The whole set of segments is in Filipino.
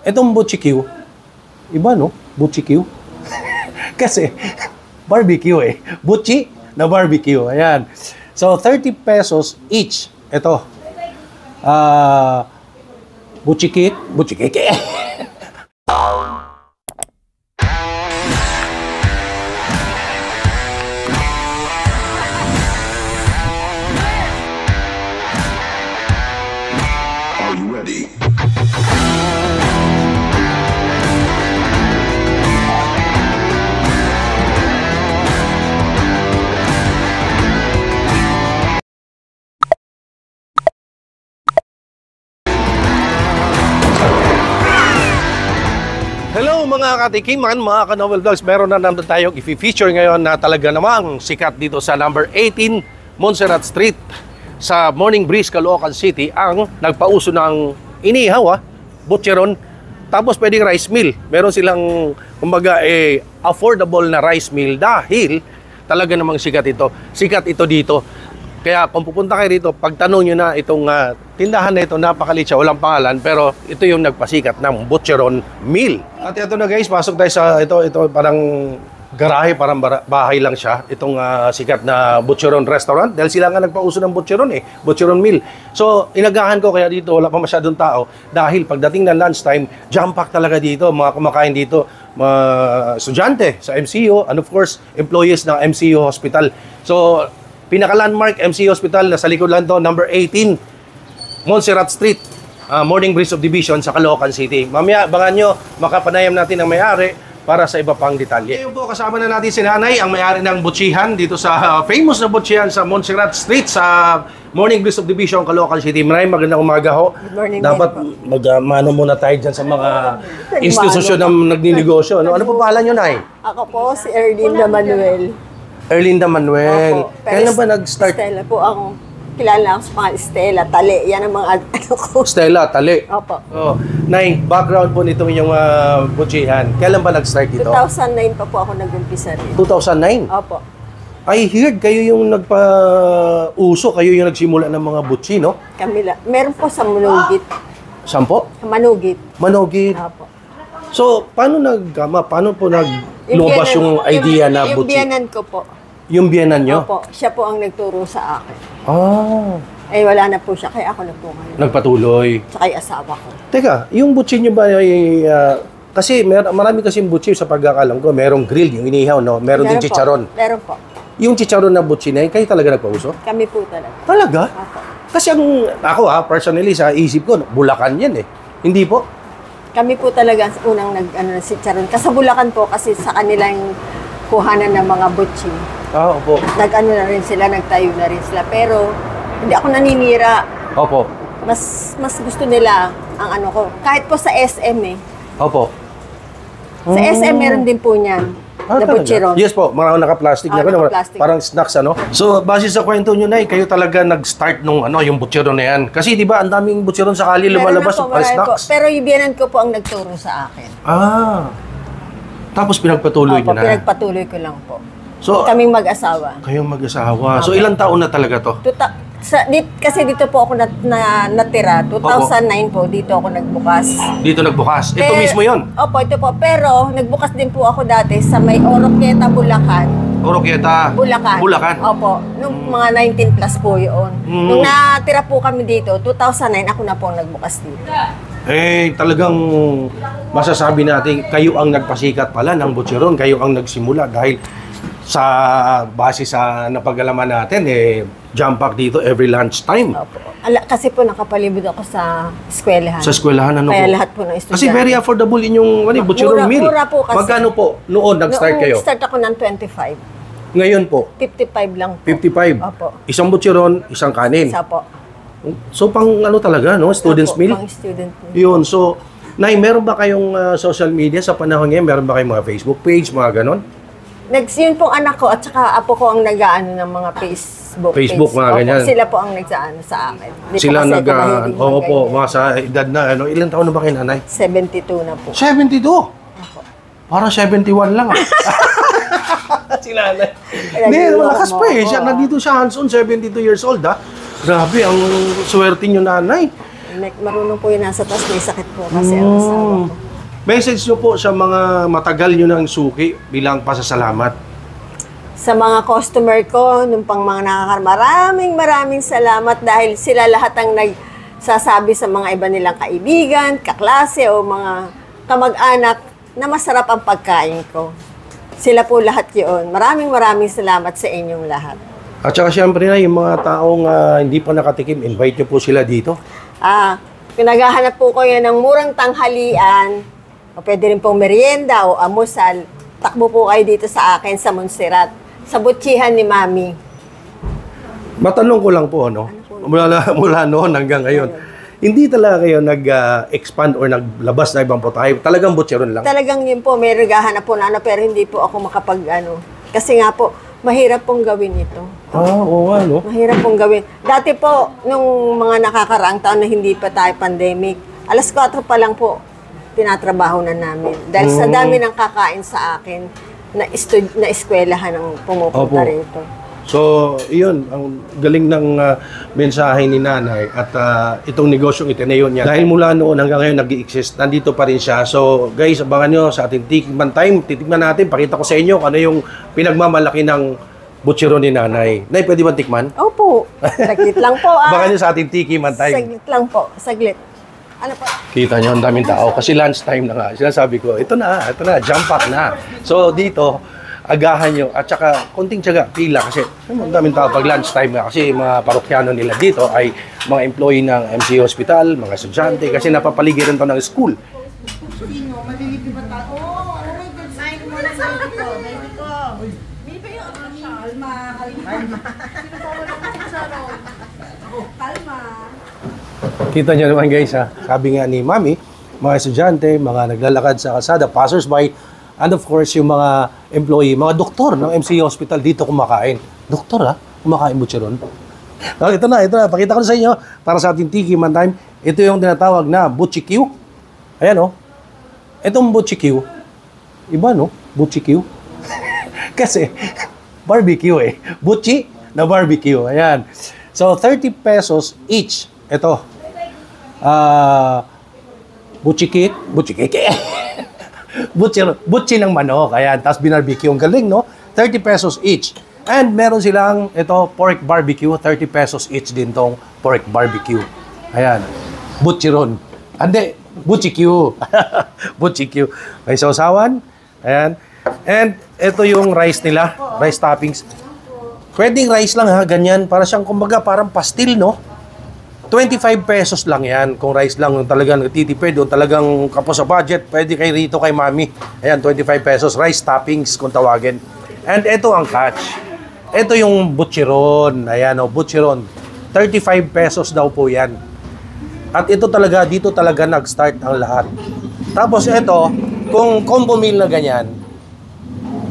Itong Butchie iba no? Butchie Kasi, barbecue eh. Butchie na barbecue. Ayan. So, 30 pesos each. Ito. Butchie Hello mga katikiman, mga ka-Novel Vlogs. Meron na naman tayong i-feature ngayon na talaga namang sikat dito sa number 18 Montserrat Street sa Morning Breeze, Caloocan City, ang nagpauso ng inihaw, butcheron, tapos pwedeng rice mill. Meron silang, kumbaga, affordable na rice mill dahil talaga namang sikat ito. Sikat ito dito. Kaya kung pupunta kayo rito, pagtanong nyo na itong tindahan na ito, napakalit siya, walang pangalan, pero ito yung nagpasikat ng Butcheron Mill. At ito na guys, pasok tayo sa ito parang garahe, parang bahay lang siya. Itong sikat na Butcheron Restaurant, dahil sila nga nagpauso ng Butcheron Butcheron Mill. So, inagahan ko kaya dito, wala pa masyadong tao, dahil pagdating ng lunchtime, jam-pack talaga dito, mga kumakain dito, mga estudyante sa MCO, and of course, employees ng MCO Hospital. So, pinaka-landmark MCO Hospital na sa likod lang to, number 18 Montserrat Street, Morning Breeze of Division sa Caloocan City. Mamaya, abangan nyo, makapanayam natin ang may-ari para sa iba pang detalye. Ngayon po, kasama na natin si Nanay, ang may-ari ng Butchihan dito sa famous na Butchihan sa Montserrat Street sa Morning Breeze of Division, Caloocan City. Maraming magandang umaga ho. Good morning. Dapat mag-mano muna tayo dyan sa mga institusyon na nagninegosyo. Ano po pangalan nyo, Nay? Ako po si Erlinda Manuel. Erlinda Manuel. Kailan ba nag-start? Stella po ang kilala ako sa mga Stella, Tali. Yan ang mga ano ko. Stella, Tali. Opo. Oh. Nay, background po nitong yung Butchihan. Kailan ba nag-start dito? 2009 pa po ako nag-umpisa rin. 2009? Opo. I heard kayo yung nagpa-uso, kayo yung nagsimula ng mga butchi, no? Kamila. Meron po sa Manugit. Sampo? Manugit. Manogit. Opo. So, paano paano po lumabas yung idea na Yung butchi? biyanan ko po. Yung biyanan nyo? Opo. Siya po ang nagturo sa akin. Ah. Eh, wala na po siya. Kaya ako na po ngayon. Nagpatuloy. Tsaka yung asawa ko. Teka, yung butchi nyo ba ay... kasi marami kasing butchi sa pagkakalam ko. Merong grill, yung inihaw, no? Meron din po. chicharon. Meron po. Yung chicharon na butchi na yun, kayo talaga nagpauso? Kami po talaga. Talaga? Opo. Kasi ako personally, sa isip ko, Bulacan yan eh. Hindi po? Kami po talaga unang si Charon. Kasi Bulacan po, kasi sa kanilang kuhanan ng mga butchi. Opo. Na rin sila, nagtayo na rin sila. Pero, hindi ako naninira. Opo. Mas gusto nila ang ano ko. Kahit po sa SM Opo. Sa SM meron din po niyan. Na butcheron. Yes po, marami naka-plastic na naka-plastic. parang snacks, ano? So, base sa kwento nyo, Nay, kayo talaga nag-start nung yung butcheron na yan. Kasi, di ba, ang daming butcheron sa kali lumalabas po, para snacks. po. Pero yung biyanan ko po ang nagturo sa akin. Ah. Tapos pinagpatuloy nyo na. Pinagpatuloy ko lang po. So, kaming mag-asawa. Kayong mag-asawa. So, ilang taon na talaga to? Kasi dito po ako natira. 2009 po, dito ako nagbukas. Dito nagbukas? Ito mismo yon? Opo, ito po. Pero, nagbukas din po ako dati sa may Oroquieta, Bulacan. Oroquieta? Bulacan. Bulacan? Opo. Nung mga 19 plus po yun. Nung natira po kami dito, 2009, ako na po ang nagbukas dito. Talagang masasabi natin, kayo ang nagpasikat pala ng butcheron. Kayo ang nagsimula dahil sa base sa napag-alaman natin, jump pack dito every lunchtime. Opo. Kasi po nakapalibot ako sa eskwelahan. Sa eskwelahan, ano Kaya po? lahat po ng estudyante. Kasi very affordable inyong butcheron meal. Mura po kasi. Magkano po noon nag-start kayo? Start ako ng 25. Ngayon po? 55 lang po. 55? Opo. Isang butcheron, isang kanin. Isa po. So, pang talaga, no? Students meal? Pang student meal. Yun. So, Nay, meron ba kayong social media sa panahon ngayon? Meron ba kayong mga Facebook page, mga ganon? Yun pong anak ko at saka apo ko ang nag-aano ng mga Facebook page. mga ganyan. Sila po ang nag-aano sa akin. Sila oo po, mga sa edad na, ilang taon na ba kayo, Nanay? 72 na po. 72? Opo. Parang 71 lang, Si Nanay. Hindi, malakas pa eh. Nandito siya hands-on, 72 years old, Grabe, ang swerte niyo, Nanay. Marunong po yun nasa taas, may sakit po kasi ang asawa ko. Message nyo po sa mga matagal nyo ng suki bilang pasasalamat. Sa mga customer ko, nung pang mga maraming salamat dahil sila lahat ang nagsasabi sa mga iba nilang kaibigan, kaklase o mga kamag-anak na masarap ang pagkain ko. Sila po lahat yun. Maraming salamat sa inyong lahat. At saka siyempre na, yung mga taong hindi pa nakatikim, invite nyo po sila dito. Pinaghahanap po kayo ng murang tanghalian, o pwede rin pong merienda o amusal. Takbo po kayo dito sa akin sa Montserrat, sa butsihan ni Mami. Matanong ko lang po, no? Mula noon hanggang ngayon, hindi talaga kayo nag-expand or naglabas na ibang putahe? Talagang butcheron lang? Talagang yun po, may naghahanap po na pero hindi po ako kasi nga po, mahirap pong gawin ito. Oo nga, no? Mahirap pong gawin. Dati po, nung mga nakakaraang taon na hindi pa tayo pandemic, 4:00 pa lang po, tinatrabaho na namin. Dahil sa dami ng kakain sa akin, na eskwelahan ang pumupunta rito. So, iyon, ang galing ng mensahe ni nanay at itong negosyong itinayo niya. Dahil mula noon hanggang ngayon nag-i-exist, nandito pa rin siya. So, guys, abangan nyo sa ating Tikman Time. Titikman natin, pakita ko sa inyo kung ano yung pinagmamalaki ng butcheron ni nanay. Nay, pwede ba tikman? Opo, saglit lang po. Abangan nyo sa ating Tikman Time. Saglit lang po, saglit. Ano po? Kita nyo, ang daming tao. Kasi lunch time na nga. Sinasabi ko, ito na, jump pack na. So, dito, agahan nyo. At saka, konting tiyaga, pila. Kasi, ang daming tao pag lunch time nga. Kasi mga parokyano nila dito ay mga employee ng MC Hospital, mga estudyante. Kasi napapaligiran to ng school. Sino? Maliliti ba tayo? Oh my God, sign mo na sa ito. Baby ko. May pa yung kalma. Sino pa wala kasi sa road? Kalma. Kita nyo naman guys ha. Sabi nga ni Mami, mga estudyante, mga naglalakad sa kalsada, passers-by, and of course yung mga employee, mga doktor ng MC Hospital dito kumakain. Doktor ha? Kumakain butcheron. Ito na. Pakita ko na sa inyo para sa ating Tikman Time. Ito yung tinatawag na butchikyu. Ayan o. Itong butchikyu, iba no? Butchikyu. Kasi, barbecue eh. Butchi na barbecue. Ayan. So, 30 pesos each. Ito. Butchikik. Butchi ng manok. Ayan. Tapos binarbecue. Ang galing, no? 30 pesos each. And meron silang, ito, pork barbecue. 30 pesos each din tong pork barbecue. Ayan. Butcheron. Ande, butchikyu. Butchikyu. May sausawan. Ayan. And ito yung rice nila. Rice toppings. Pwedeng rice lang ha, ganyan. Para siyang, kumbaga, parang pastil, no? 25 pesos lang yan. Kung rice lang, yung talagang titipid, yung talagang kapos sa budget, pwede kay rito kay Mami. Ayan, 25 pesos. Rice toppings, kung tawagin. And ito ang catch. Ito yung butcheron. Ayan, o, butcheron. 35 pesos daw po yan. At ito talaga, dito talaga nag-start ang lahat. Tapos ito, kung combo meal na ganyan,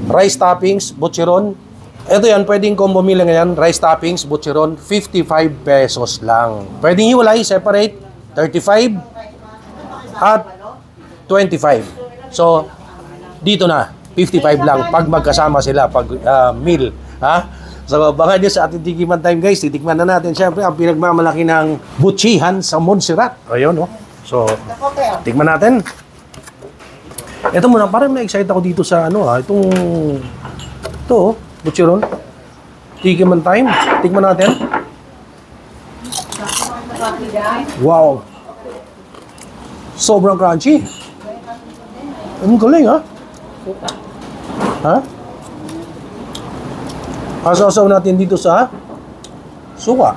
rice toppings, butcheron, ito yan, pwedeng combo meal na ganyan, rice toppings, butcheron, 55 pesos lang. Pwedeng hiwalay, separate, 35 at 25. So, dito na, 55 lang pag magkasama sila, pag meal. Ha? So, baka nyo sa ating Tikman Time, guys. Titikman na natin, syempre, ang pinagmamalaki ng butchihan sa Montserrat. Ayun, no? So, tikman natin. Ito muna, parang na-excite ako dito sa, itong, ito, butcheron. Tikman Time. Tikman natin. Wow. Sobrang crunchy. Ang galing, ha? Ha? Asasaw natin dito sa suka.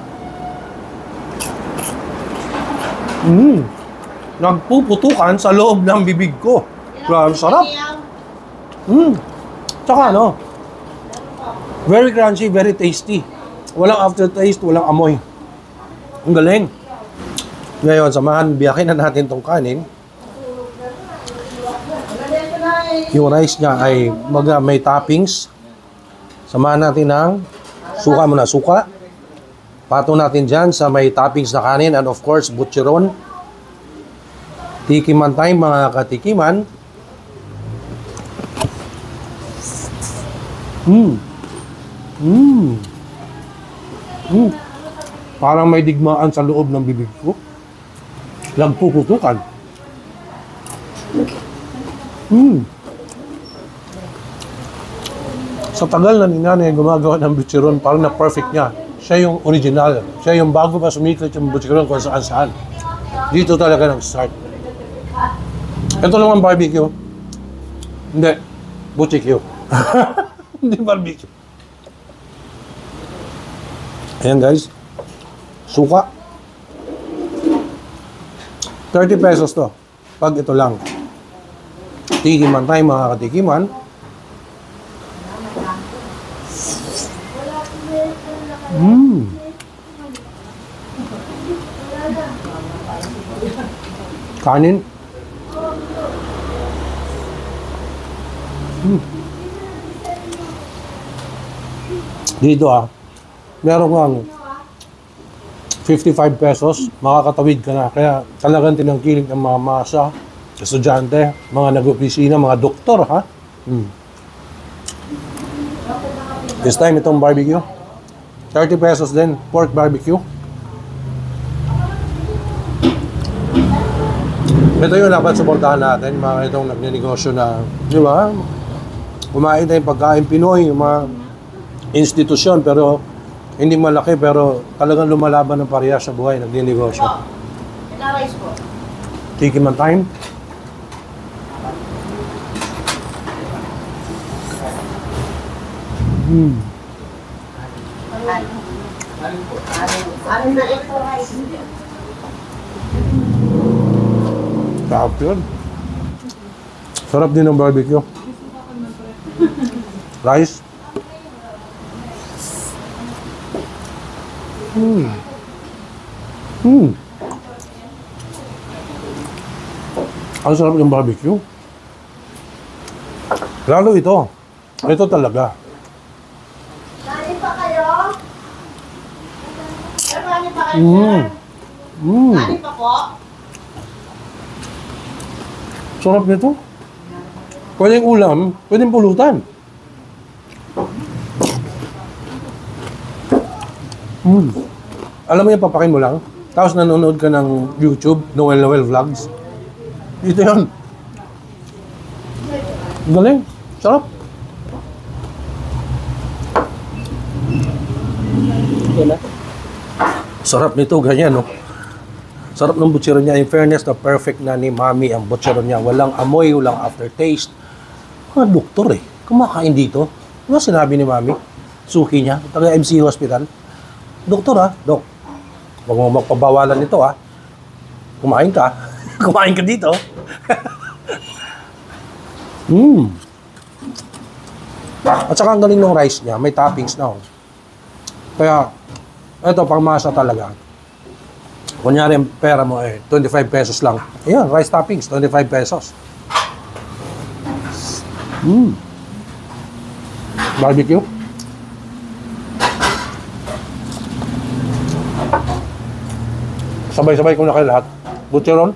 Nagpuputukan sa loob ng bibig ko. Grabe, sarap. Tsaka very crunchy, very tasty. Walang aftertaste, walang amoy. Ang galing. Ngayon, samahan, biyakin na natin tong kanin. Yung rice niya ay may toppings. Samahan natin ng suka muna. Suka. Pato natin dyan sa may toppings na kanin. And of course, butcheron. Tikman Time, mga katikiman. Parang may digmaan sa loob ng bibig ko. Nagpuputukan. Sa tagal na ni nanay gumagawa ng butcheron, parang na-perfect niya. Siya yung original. Siya yung bago pa sumikat yung butcheron kung saan-saan. Dito talaga nag-start. Ito naman barbecue. Hindi. Butchikyo. Hindi barbecue. Ayan guys. Suka. 30 pesos to. Pag ito lang. Tikiman tayo mga katikiman. Kanin. Dito meron kang 55 pesos, makakatawid ka na. Kaya talagang tinangkilik ng mga masa, estudyante, mga nag-opisina, mga doktor, ha? This time, itong barbecue. 30 pesos din, pork barbecue. Ito yung dapat suportahan natin, mga itong nagnenegosyo na, di ba? Kumain tayong pagkain Pinoy, yung mga institusyon, pero hindi malaki, pero talagang lumalaban ng parehas sa buhay, nagnenegosyo. Rice po. Tikiman time. Ano na ito rice? Sarap yun. Sarap din ng barbecue. Rice. Ang sarap ng barbecue. Lalo ito. Ito talaga. Kanin pa kayo? Kanin pa kayo? Kanin pa po? Sarap nito. Pwedeng ulam, pwedeng pulutan. Alam mo yung papakin mo lang, tapos nanonood ka ng YouTube, Noel Vlogs. Ito yun. Galing. Sarap. Sarap nito, ganyan, no? Sarap ng butcheron niya. In fairness, na perfect na ni Mami ang butcheron niya. Walang amoy, walang aftertaste. Mga doktor kumakain dito. Ano sinabi ni Mami? Suki niya, taga MC Hospital. Doktor Dok. Huwag mo magpabawalan nito Kumain ka. Kumain ka dito. At saka ang galing ng rice niya, may toppings na Kaya, ito pangmasa talaga. Kunyari, ang pera mo 25 pesos lang. Ayan, rice toppings, 25 pesos. Barbecue. Sabay-sabay ko na kayo lahat. Butcheron.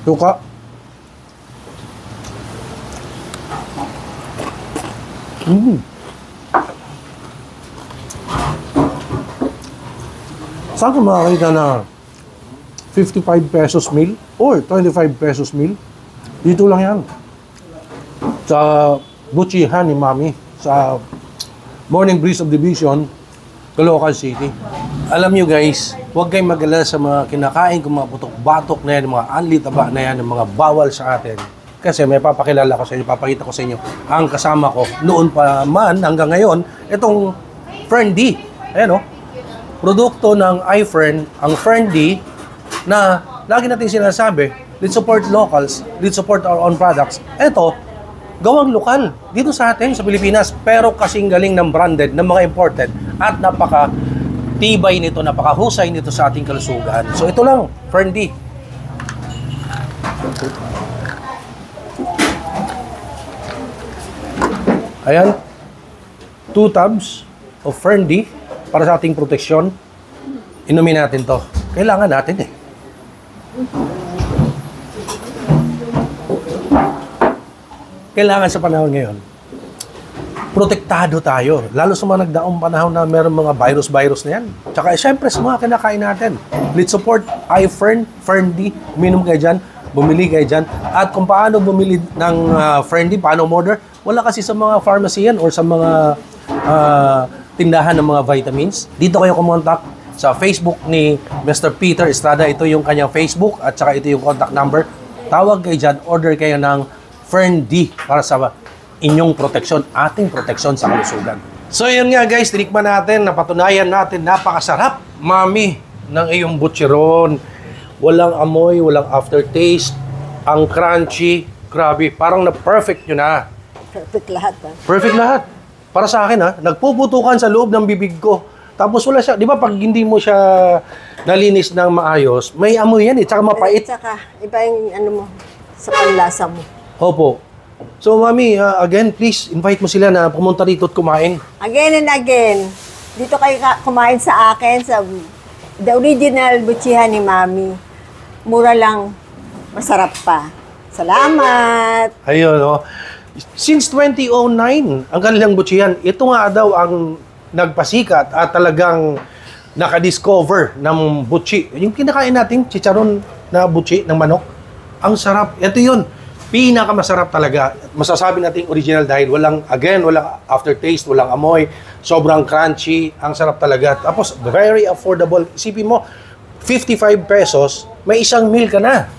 Suka. Saan ka makakita na 55 pesos meal or 25 pesos meal? Dito lang yan. Sa butchihan ni Mami, sa Morning Breeze of Division, Caloocan City. Alam nyo guys, huwag kayong mag-alala sa mga kinakain kung mga putok-batok na yan, mga anli-taba na yan, mga bawal sa atin. Kasi may papakilala ko sa inyo, papakita ko sa inyo ang kasama ko noon pa man hanggang ngayon, itong Friendly. Ayan produkto ng iFriend, ang Friendly, na lagi natin sinasabi, let's support locals, let's support our own products. Ito, gawang lokal dito sa atin, sa Pilipinas, pero kasing galing ng branded, ng mga imported, at napaka-tibay nito, napakahusay nito sa ating kalusugan. So ito lang, Friendly. Ayan, 2 tubs of Friendly para sa ating proteksyon. Inumin natin to. Kailangan natin Kailangan sa panahon ngayon. Protektado tayo. Lalo sa mga nagdaong panahon na meron mga virus na yan. Tsaka syempre sa mga kinakain natin. Let's support iFern, Ferndi, uminom kayo dyan, bumili kayo dyan. At kung paano bumili ng Ferndi, paano order, wala kasi sa mga pharmacy yan or sa mga tindahan ng mga vitamins. Dito kayo kumontak sa Facebook ni Mr. Peter Estrada. Ito yung kanyang Facebook at saka ito yung contact number. Tawag kayo dyan, order kayo ng Ferndi para sa inyong proteksyon, ating proteksyon sa kalusugan. So yun nga guys, tinikman natin, napatunayan natin, napakasarap, mami, ng iyong butcheron. Walang amoy, walang aftertaste, ang crunchy, grabe, parang na-perfect nyo na. Perfect lahat. Perfect lahat. Para sa akin nagpuputukan sa loob ng bibig ko. Tapos wala siya, di ba pag hindi mo siya nalinis ng maayos, may amoy yan tsaka mapait. Tsaka, iba yung ano mo, sa panlasa mo. Opo. So, mami, again, please, invite mo sila na pumunta dito at kumain. Again and again, dito kayo kumain sa akin sa the original butchihan ni Mami. Mura lang, masarap pa. Salamat! Ayun, Since 2009, ang kanilang butchihan, ito nga daw ang nagpasikat at talagang nakadiscover ng butchi. Yung kinakain natin, chicharon na butchi ng manok, ang sarap. Ito yun. Pinakamasarap talaga. Masasabi natin original dahil walang aftertaste, walang amoy, sobrang crunchy, ang sarap talaga. Tapos, very affordable. Isipin mo, 55 pesos, may isang meal ka na.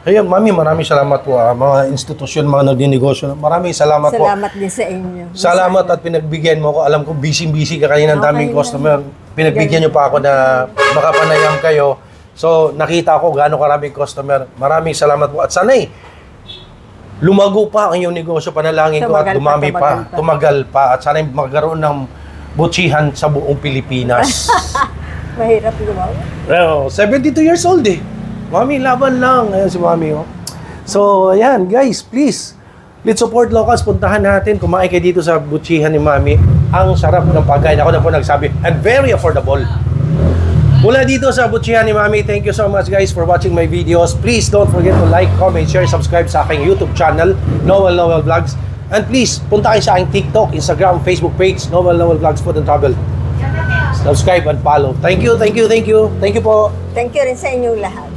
Ayun, mami, maraming salamat po. Mga institusyon, mga nagdinegosyo. Maraming salamat po. Salamat din sa inyo. Salamat at pinagbigyan mo ko. Alam ko, busy-busy ka kanina, ang daming customer. Pinagbigyan nyo pa ako na makapanayam kayo. So, nakita ko gaano karaming customer. Maraming salamat po. At sana'y, lumago pa ang iyong negosyo, panalangin ko at dumami pa, tumagal pa. At sana magkaroon ng butchihan sa buong Pilipinas. Mahirap gumawa. Well, 72 years old Mami, laban lang. Ayan si Mami. So, ayan, guys, please, let's support locals. Puntahan natin, kumain kayo dito sa butchihan ni Mami. Ang sarap ng pagkain. Ako na po nagsabi. And very affordable. Mula dito sa butchihan ni Mami, thank you so much guys for watching my videos. Please don't forget to like, comment, share, subscribe sa aking YouTube channel, Noel Vlogs. And please, punta kayo sa aking TikTok, Instagram, Facebook page, Noel Vlogs Food and Travel. Subscribe and follow. Thank you, thank you, thank you. Thank you po. Thank you rin sa inyong lahat.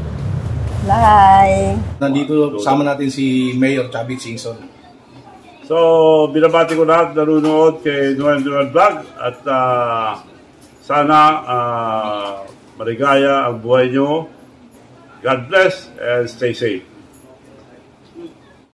Bye! Nandito sama natin si Mayor Chavit Singson. So, binabati ko lahat nanunood kay Noel Vlog at sana maligaya ang buhay nyo. God bless and stay safe.